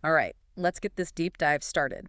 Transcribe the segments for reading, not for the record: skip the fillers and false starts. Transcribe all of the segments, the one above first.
All right, let's get this deep dive started.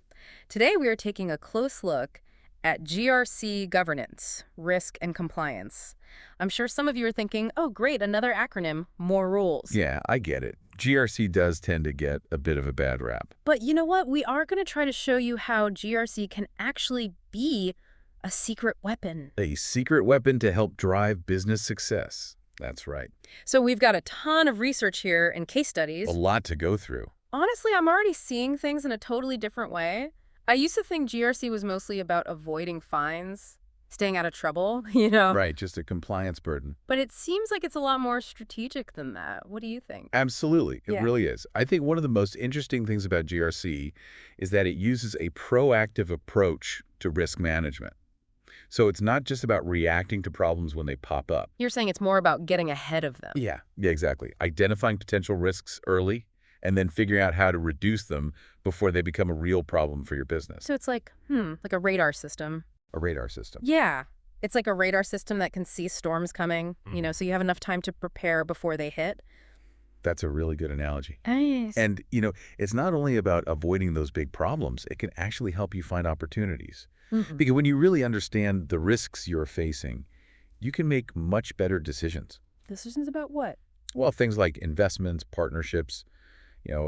Today, we are taking a close look at GRC governance, risk, and compliance. I'm sure some of you are thinking, oh, great, another acronym, more rules. Yeah, I get it. GRC does tend to get a bit of a bad rap. But you know what? We are going to try to show you how GRC can actually be a secret weapon. A secret weapon to help drive business success. That's right. So we've got a ton of research here and case A studies. lot to go through. Honestly, I'm already seeing things in a totally different way. I used to think GRC was mostly about avoiding fines, staying out of trouble, Right, just a compliance burden. But it seems like it's a lot more strategic than that. What do you think? Absolutely, it Yeah. really is. I think one of the most interesting things about GRC is that it uses a proactive approach to risk management. So it's not just about reacting to problems when they pop up. You're saying it's more about getting ahead of them. Yeah, exactly. Identifying potential risks early and then figuring out how to reduce them before they become a real problem for your business. So it's like a radar system. A radar system. Yeah. It's like a radar system that can see storms coming, Mhm. so you have enough time to prepare before they hit. That's a really good analogy. Nice. And, it's not only about avoiding those big problems, it can actually help you find opportunities. Mhm. Because when you really understand the risks you're facing, you can make much better decisions. Decisions about what? Well, things like investments, partnerships,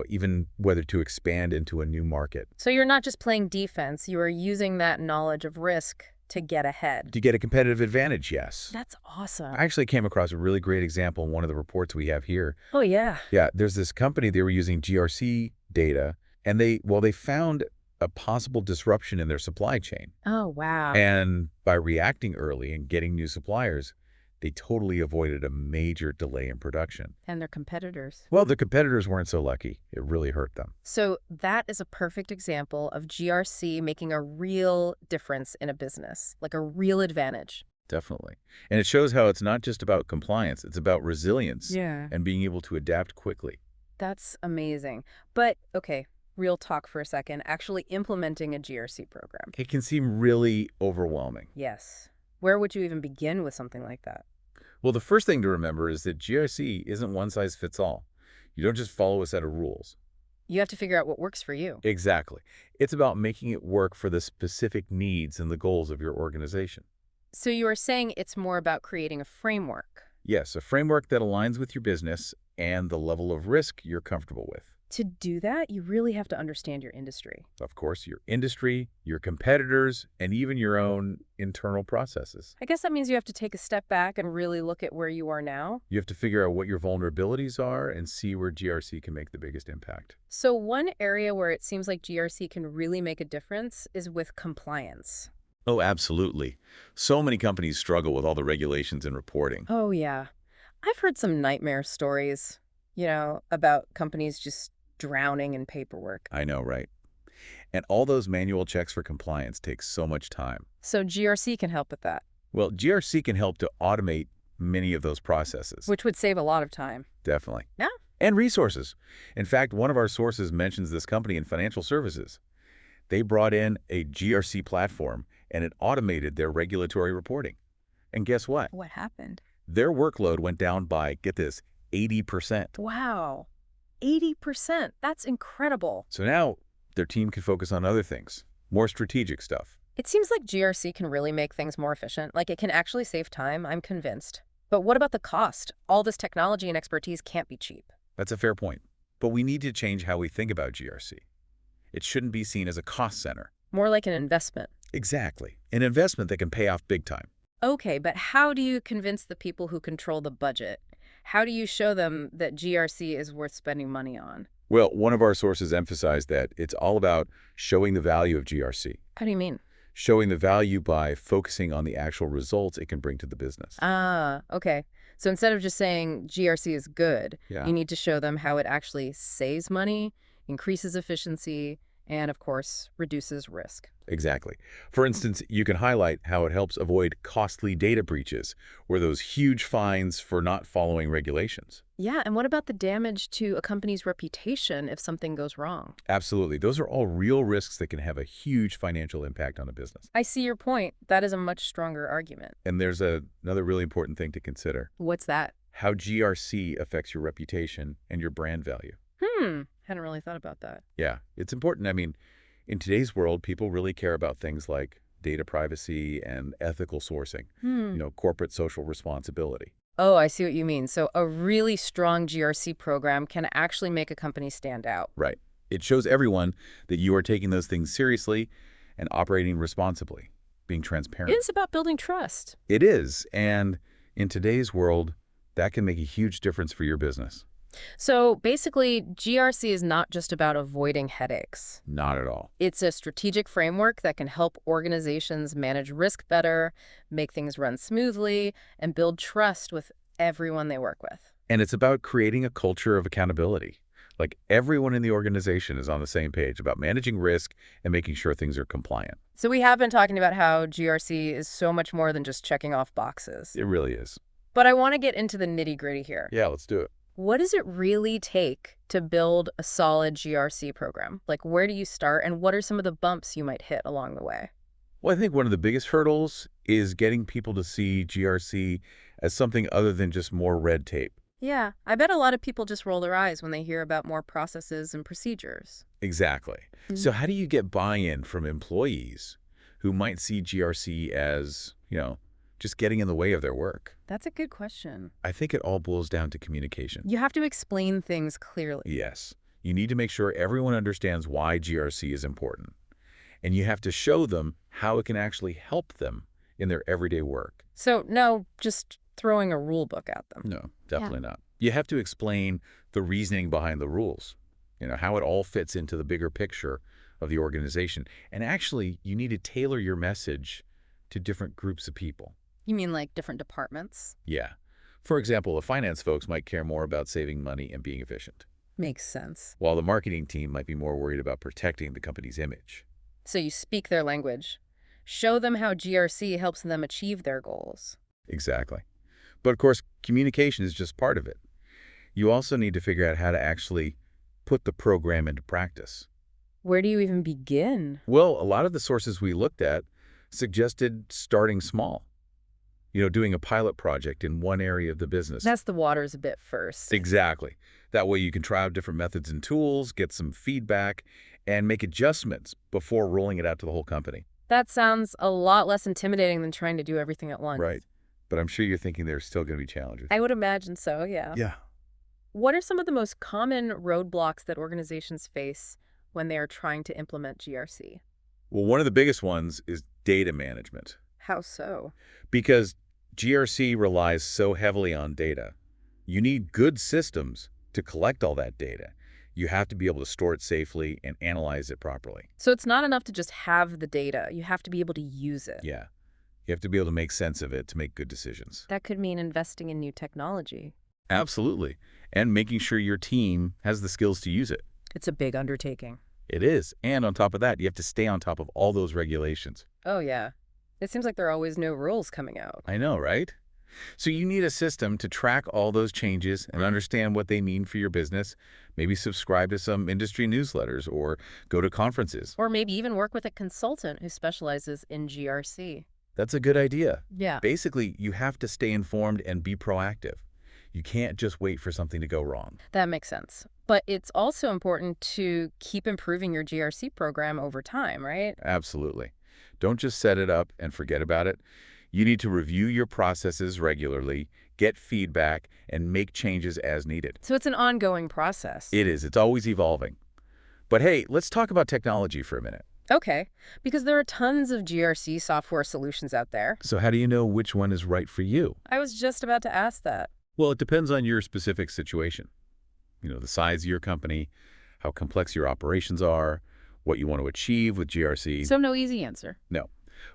even whether to expand into a new market. So you're not just playing defense, you are using that knowledge of risk to get ahead. To get a competitive advantage, yes. That's awesome. I actually came across a really great example in one of the reports we have here. Oh, yeah. Yeah, there's this company, they were using GRC data, and they found a possible disruption in their supply chain. Oh, wow. And by reacting early and getting new suppliers, they totally avoided a major delay in production. And their competitors. Well, the competitors weren't so lucky. It really hurt them. So that is a perfect example of GRC making a real difference in a business, like a real advantage. Definitely. And it shows how it's not just about compliance, it's about resilience Yeah. and being able to adapt quickly. That's amazing. But, okay, real talk for a second. Actually implementing a GRC program. It can seem really overwhelming. Yes. Where would you even begin with something like that? Well, the first thing to remember is that GRC isn't one size fits all. You don't just follow a set of rules. You have to figure out what works for you. Exactly. It's about making it work for the specific needs and the goals of your organization. So you are saying it's more about creating a framework. Yes, a framework that aligns with your business and the level of risk you're comfortable with. To do that, you really have to understand your industry. Of course, your industry, your competitors, and even your own internal processes. I guess that means you have to take a step back and really look at where you are now. You have to figure out what your vulnerabilities are and see where GRC can make the biggest impact. So one area where it seems like GRC can really make a difference is with compliance. Oh, absolutely. So many companies struggle with all the regulations and reporting. Oh, yeah. I've heard some nightmare stories, about companies just drowning in paperwork. I know, right? And all those manual checks for compliance take so much time. So GRC can help with that, Well, GRC can help to automate many of those processes. which would save a lot of time. Definitely. Yeah. And resources. In fact, one of our sources mentions this company in financial services. They brought in a GRC platform and it automated their regulatory reporting. And guess what? What happened? Their workload went down by, get this, 80%. Wow. 80%. That's incredible. So now their team can focus on other things, more strategic stuff. It seems like GRC can really make things more efficient. Like it can actually save time, I'm convinced. But what about the cost? All this technology and expertise can't be cheap. That's a fair point. But we need to change how we think about GRC. It shouldn't be seen as a cost center. More like an investment. Exactly. An investment that can pay off big time. Okay, but how do you convince the people who control the budget? How do you show them that GRC is worth spending money on? Well, one of our sources emphasized that it's all about showing the value of GRC. How do you mean? Showing the value by focusing on the actual results it can bring to the business. Ah, okay. So instead of just saying GRC is good, Yeah. you need to show them how it actually saves money, increases efficiency, and of course, reduces risk. Exactly. For instance, you can highlight how it helps avoid costly data breaches, or those huge fines for not following regulations. Yeah, and what about the damage to a company's reputation if something goes wrong? Absolutely. Those are all real risks that can have a huge financial impact on a business. I see your point. That is a much stronger argument. And there's another really important thing to consider. What's that? How GRC affects your reputation and your brand value. How Hadn't really thought about that. Yeah, it's important. I mean, in today's world, people really care about things like data privacy and ethical sourcing, Hmm. corporate social responsibility. Oh, I see what you mean. So a really strong GRC program can actually make a company stand out. Right. It shows everyone that you are taking those things seriously and operating responsibly, being transparent. It's about building trust. It is, and in today's world, that can make a huge difference for your business. So basically, GRC is not just about avoiding headaches. Not at all. It's a strategic framework that can help organizations manage risk better, make things run smoothly, and build trust with everyone they work with. And it's about creating a culture of accountability. Like everyone in the organization is on the same page about managing risk and making sure things are compliant. So we have been talking about how GRC is so much more than just checking off boxes. It really is. But I want to get into the nitty-gritty here. Yeah, let's do it. What does it really take to build a solid GRC program? Like, where do you start, and what are some of the bumps you might hit along the way? Well, I think one of the biggest hurdles is getting people to see GRC as something other than just more red tape. Yeah, I bet a lot of people just roll their eyes when they hear about more processes and procedures. Exactly. So how do you get buy-in from employees who might see GRC as, just getting in the way of their work? That's a good question. I think it all boils down to communication. You have to explain things clearly. Yes. You need to make sure everyone understands why GRC is important. And you have to show them how it can actually help them in their everyday work. So, no, just throwing a rule book at them. No, definitely not. You have to explain the reasoning behind the rules, how it all fits into the bigger picture of the organization. And actually, you need to tailor your message to different groups of people. You mean like different departments? Yeah. For example, the finance folks might care more about saving money and being efficient, Makes sense. while the marketing team might be more worried about protecting the company's image. So you speak their language. Show them how GRC helps them achieve their goals. Exactly. But of course, communication is just part of it. You also need to figure out how to actually put the program into practice. Where do you even begin? Well, a lot of the sources we looked at suggested starting small. Doing a pilot project in one area of the business. Test the waters a bit first. Exactly. That way you can try out different methods and tools, get some feedback, and make adjustments before rolling it out to the whole company. That sounds a lot less intimidating than trying to do everything at once. Right. But I'm sure you're thinking there's still going to be challenges. I would imagine so, yeah. Yeah. What are some of the most common roadblocks that organizations face when they are trying to implement GRC? Well, one of the biggest ones is data management. How so? Because GRC relies so heavily on data. You need good systems to collect all that data. You have to be able to store it safely and analyze it properly. So it's not enough to just have the data. You have to be able to use it. Yeah. You have to be able to make sense of it to make good decisions. That could mean investing in new technology. Absolutely. And making sure your team has the skills to use it. It's a big undertaking. It is. And on top of that, you have to stay on top of all those regulations. Oh, yeah. It seems like there are always new rules coming out. I know, right? So you need a system to track all those changes and understand what they mean for your business. Maybe subscribe to some industry newsletters or go to conferences. Or maybe even work with a consultant who specializes in GRC. That's a good idea. Yeah. Basically, you have to stay informed and be proactive. You can't just wait for something to go wrong. That makes sense. But it's also important to keep improving your GRC program over time, right? Absolutely. Don't just set it up and forget about it. You need to review your processes regularly, get feedback, and make changes as needed. So it's an ongoing process. It is. It's always evolving. But hey, let's talk about technology for a minute. Okay, because there are tons of GRC software solutions out there. So how do you know which one is right for you? I was just about to ask that. Well, it depends on your specific situation. The size of your company, how complex your operations are, what you want to achieve with GRC. So no easy answer. No.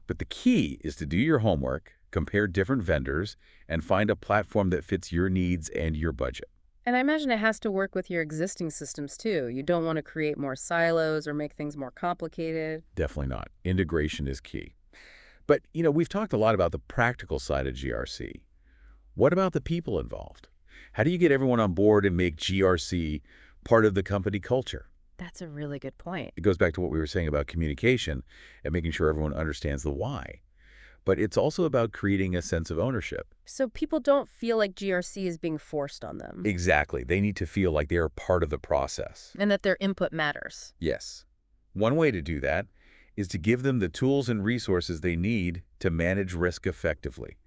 But the key is to do your homework, compare different vendors, and find a platform that fits your needs and your budget. And I imagine it has to work with your existing systems too. You don't want to create more silos or make things more complicated. Definitely not. Integration is key. But, we've talked a lot about the practical side of GRC. What about the people involved? How do you get everyone on board and make GRC part of the company culture? That's a really good point. It goes back to what we were saying about communication and making sure everyone understands the why. but it's also about creating a sense of ownership. So people don't feel like GRC is being forced on them Exactly. They need to feel like they are part of the process. and that their input matters. Yes. One way to do that is to give them the tools and resources they need to manage risk effectively.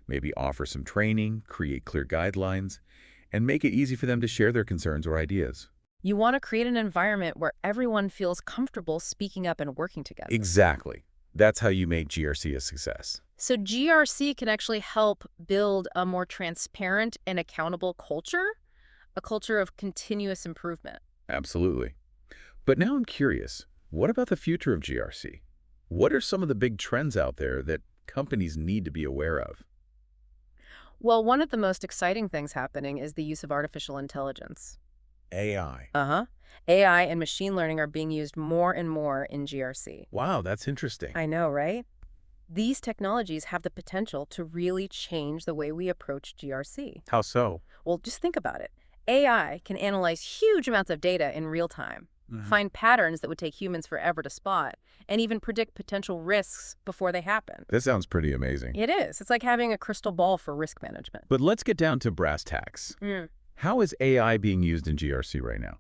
Maybe offer some training, create clear guidelines, and make it easy for them to share their concerns or ideas. You want to create an environment where everyone feels comfortable speaking up and working together. Exactly. That's how you make GRC a success. So GRC can actually help build a more transparent and accountable culture, a culture of continuous improvement. Absolutely. But now I'm curious, what about the future of GRC? What are some of the big trends out there that companies need to be aware of? Well, one of the most exciting things happening is the use of artificial intelligence. AI. Uh-huh. AI and machine learning are being used more and more in GRC. Wow, that's interesting. I know, right? These technologies have the potential to really change the way we approach GRC. How so? Well, just think about it. AI can analyze huge amounts of data in real time, find patterns that would take humans forever to spot, and even predict potential risks before they happen. This sounds pretty amazing. It is. It's like having a crystal ball for risk management. But let's get down to brass tacks. How is AI being used in GRC right now?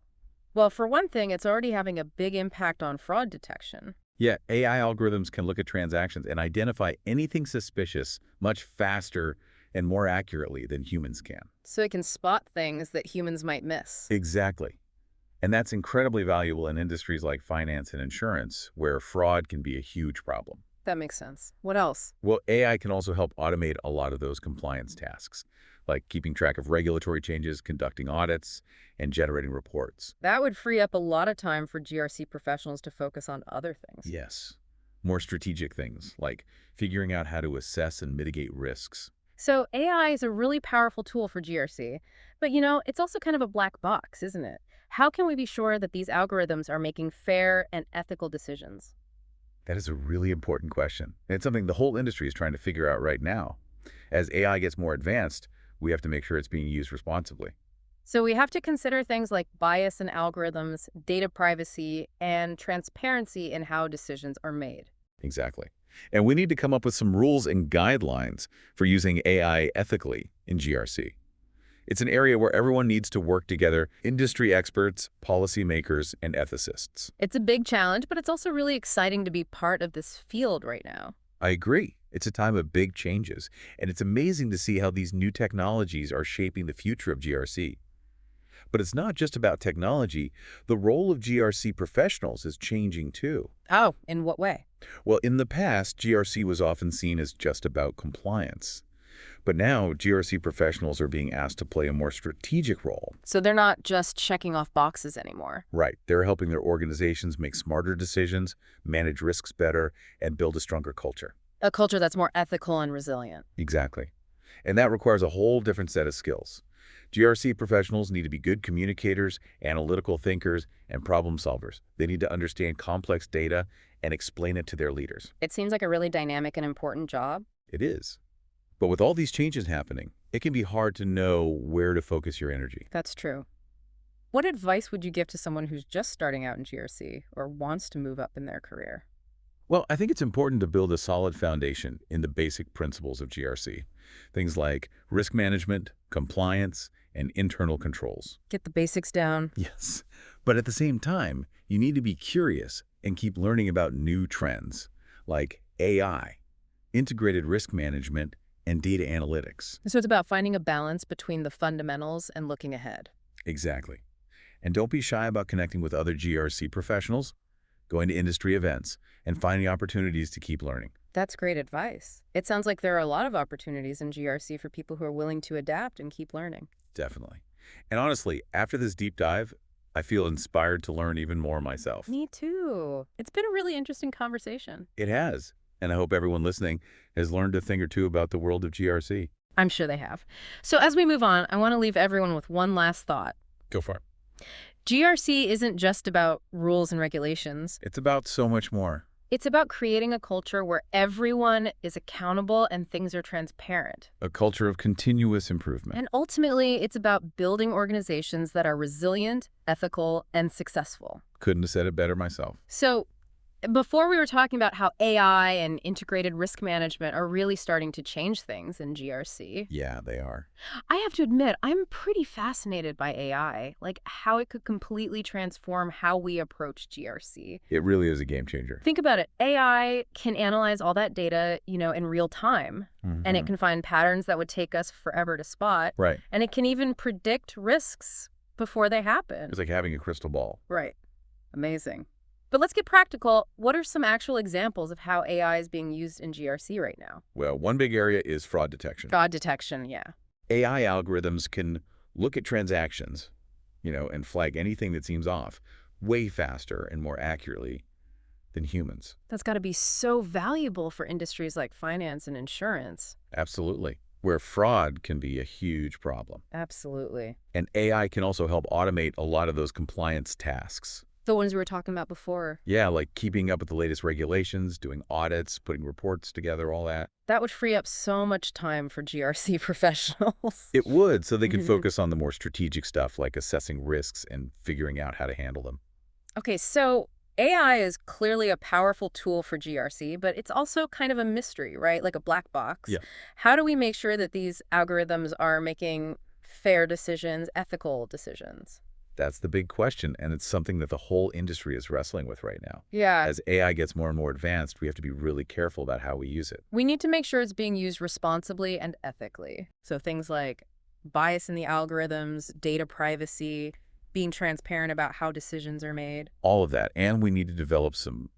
Well, for one thing, it's already having a big impact on fraud detection. Yeah, AI algorithms can look at transactions and identify anything suspicious much faster and more accurately than humans can. So it can spot things that humans might miss. Exactly. And that's incredibly valuable in industries like finance and insurance, where fraud can be a huge problem. That makes sense. What else? Well, AI can also help automate a lot of those compliance tasks, like keeping track of regulatory changes, conducting audits, and generating reports. That would free up a lot of time for GRC professionals to focus on other things. Yes. More strategic things, like figuring out how to assess and mitigate risks. So AI is a really powerful tool for GRC, but it's also kind of a black box, isn't it? How can we be sure that these algorithms are making fair and ethical decisions? That is a really important question. And it's something the whole industry is trying to figure out right now. As AI gets more advanced, we have to make sure it's being used responsibly. So we have to consider things like bias in algorithms, data privacy, and transparency in how decisions are made. Exactly. And we need to come up with some rules and guidelines for using AI ethically in GRC. It's an area where everyone needs to work together, industry experts, policymakers, and ethicists. It's a big challenge, but it's also really exciting to be part of this field right now. I agree. It's a time of big changes, and it's amazing to see how these new technologies are shaping the future of GRC. But it's not just about technology. The role of GRC professionals is changing too. Oh, in what way? Well, in the past, GRC was often seen as just about compliance. But now, GRC professionals are being asked to play a more strategic role. So they're not just checking off boxes anymore. Right. They're helping their organizations make smarter decisions, manage risks better, and build a stronger culture. A culture that's more ethical and resilient. Exactly. And that requires a whole different set of skills. GRC professionals need to be good communicators, analytical thinkers, and problem solvers. They need to understand complex data and explain it to their leaders. It seems like a really dynamic and important job. It is. But with all these changes happening, it can be hard to know where to focus your energy. That's true. What advice would you give to someone who's just starting out in GRC or wants to move up in their career? Well, I think it's important to build a solid foundation in the basic principles of GRC. Things like risk management, compliance, and internal controls. Get the basics down. Yes. But at the same time, you need to be curious and keep learning about new trends like AI, integrated risk management, and data analytics. So it's about finding a balance between the fundamentals and looking ahead. Exactly. And don't be shy about connecting with other GRC professionals, going to industry events, and finding opportunities to keep learning. That's great advice. It sounds like there are a lot of opportunities in GRC for people who are willing to adapt and keep learning. Definitely. And honestly, after this deep dive, I feel inspired to learn even more myself. Me too. It's been a really interesting conversation. It has. And I hope everyone listening has learned a thing or two about the world of GRC. I'm sure they have. So as we move on, I want to leave everyone with one last thought. Go for it. GRC isn't just about rules and regulations. It's about so much more. It's about creating a culture where everyone is accountable and things are transparent. A culture of continuous improvement. And ultimately, it's about building organizations that are resilient, ethical, and successful. Couldn't have said it better myself. So, Before we were talking about how AI and integrated risk management are really starting to change things in GRC. Yeah, they are. I have to admit, I'm pretty fascinated by AI, like how it could completely transform how we approach GRC. It really is a game changer. Think about it. AI can analyze all that data, in real time, and it Hmm. can find patterns that would take us forever to spot, Right. and it can even predict risks before they happen. It's like having a crystal ball. Right. Amazing. But let's get practical. What are some actual examples of how AI is being used in GRC right now? Well, one big area is fraud detection. Fraud detection, yeah. AI algorithms can look at transactions, and flag anything that seems off way faster and more accurately than humans. That's got to be so valuable for industries like finance and insurance. Absolutely. Where fraud can be a huge problem. Absolutely. And AI can also help automate a lot of those compliance tasks. The ones we were talking about before. Yeah, like keeping up with the latest regulations, doing audits, putting reports together, all that. That would free up so much time for GRC professionals. It would, so they can focus on the more strategic stuff like assessing risks and figuring out how to handle them. Okay, so AI is clearly a powerful tool for GRC, but it's also kind of a mystery, right? Like a black box. Yeah. How do we make sure that these algorithms are making fair decisions, ethical decisions? That's the big question, and it's something that the whole industry is wrestling with right now. Yeah. As AI gets more and more advanced, we have to be really careful about how we use it. We need to make sure it's being used responsibly and ethically. So things like bias in the algorithms, data privacy, being transparent about how decisions are made. All of that, and we need to develop some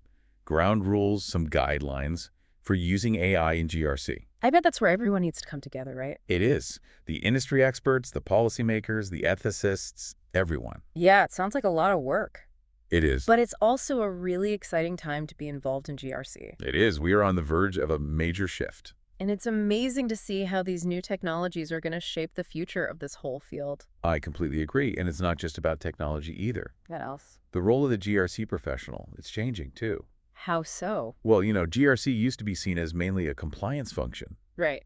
ground rules, some guidelines for using AI in GRC. I bet that's where everyone needs to come together, right? It is. The industry experts, the policymakers, the ethicists, everyone. Yeah, it sounds like a lot of work. It is. But it's also a really exciting time to be involved in GRC. It is. We are on the verge of a major shift. And it's amazing to see how these new technologies are going to shape the future of this whole field. I completely agree, and it's not just about technology either. What else? The role of the GRC professional, it's changing too. How so? Well, GRC used to be seen as mainly a compliance function, Right.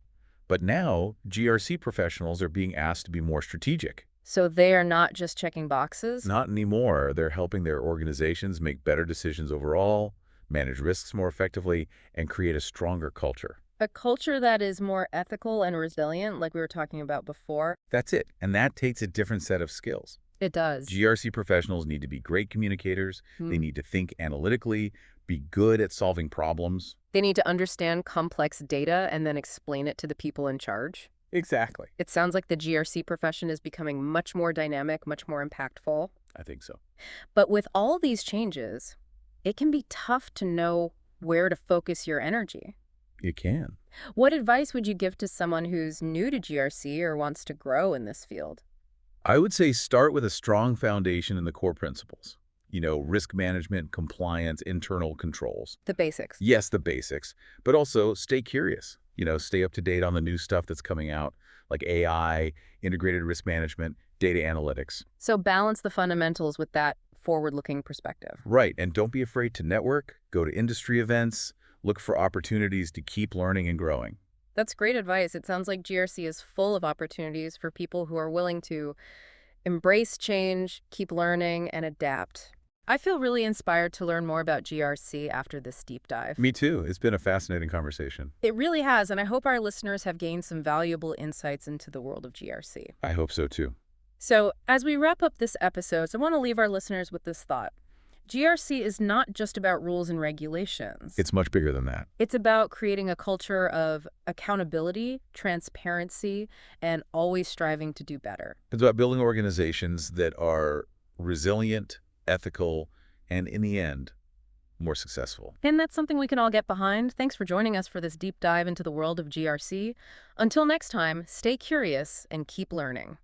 but now GRC professionals are being asked to be more strategic. So they are not just checking boxes? Not anymore. They're helping their organizations make better decisions overall, manage risks more effectively, and create a stronger culture. A culture that is more ethical and resilient, like we were talking about before? That's it. And that takes a different set of skills. It does. GRC professionals need to be great communicators. They need to think analytically, be good at solving problems. They need to understand complex data and then explain it to the people in charge. Exactly. It sounds like the GRC profession is becoming much more dynamic, much more impactful. I think so. But with all these changes, it can be tough to know where to focus your energy. You can. What advice would you give to someone who's new to GRC or wants to grow in this field? I would say start with a strong foundation in the core principles. Risk management, compliance, internal controls. The basics. Yes, the basics, but also stay curious. Stay up to date on the new stuff that's coming out, like AI, integrated risk management, data analytics. So balance the fundamentals with that forward-looking perspective. Right, and don't be afraid to network, go to industry events, look for opportunities to keep learning and growing. That's great advice. It sounds like GRC is full of opportunities for people who are willing to embrace change, keep learning, and adapt. I feel really inspired to learn more about GRC after this deep dive. Me too. It's been a fascinating conversation. It really has, and I hope our listeners have gained some valuable insights into the world of GRC. I hope so too. So, as we wrap up this episode, I want to leave our listeners with this thought. GRC is not just about rules and regulations. It's much bigger than that. It's about creating a culture of accountability, transparency, and always striving to do better. It's about building organizations that are resilient, ethical, and in the end, more successful. And that's something we can all get behind. Thanks for joining us for this deep dive into the world of GRC. Until next time, stay curious and keep learning.